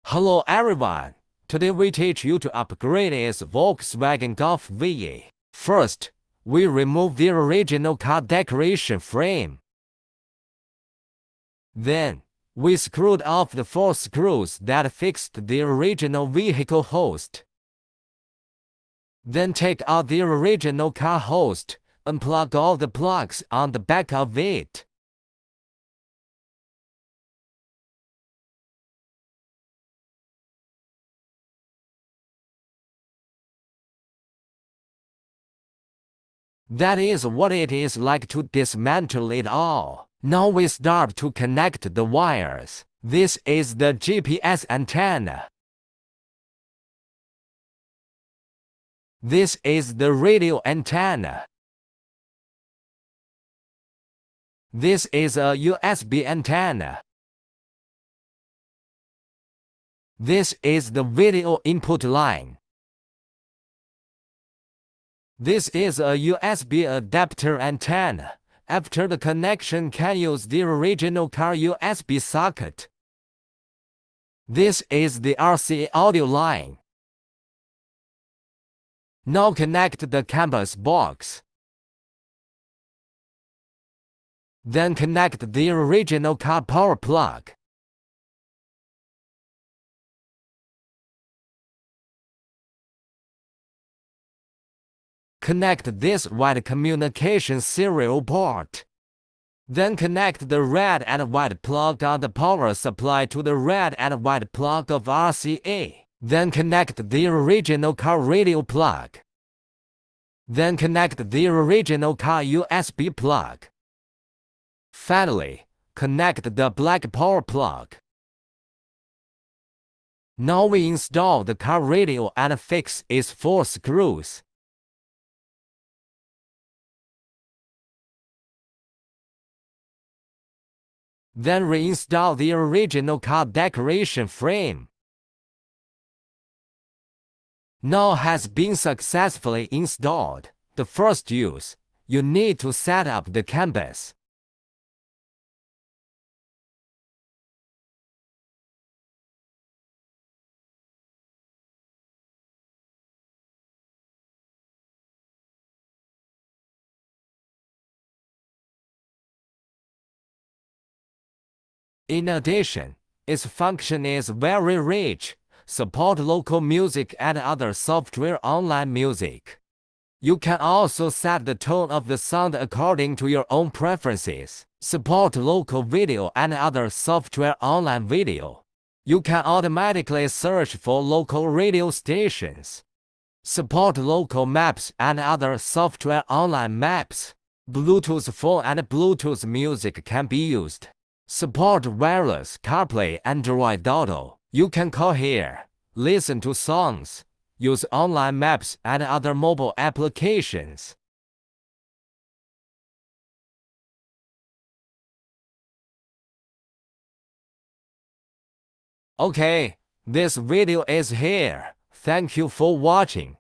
Hello everyone, today we teach you to upgrade this Volkswagen Golf VE. First, we remove the original car decoration frame. Then, we screwed off the 4 screws that fixed the original vehicle host. Then take out the original car host, unplug all the plugs on the back of it. That is what it is like to dismantle it all. Now we start to connect the wires. This is the GPS antenna. This is the radio antenna. This is a USB antenna. This is the video input line. This is a USB adapter antenna. After the connection can use the original car USB socket. This is the RCA audio line. Now connect the canvas box. Then connect the original car power plug. Connect this white communication serial port. Then connect the red and white plug on the power supply to the red and white plug of RCA. Then connect the original car radio plug. Then connect the original car USB plug. Finally, connect the black power plug. Now we install the car radio and fix its 4 screws. Then reinstall the original car decoration frame. Now has been successfully installed. The first use, you need to set up the canvas. In addition, its function is very rich, support local music and other software online music. You can also set the tone of the sound according to your own preferences. Support local video and other software online video. You can automatically search for local radio stations. Support local maps and other software online maps. Bluetooth phone and Bluetooth music can be used. Support wireless CarPlay Android Auto. You can call here, listen to songs, use online maps and other mobile applications. Okay, this video is here. Thank you for watching.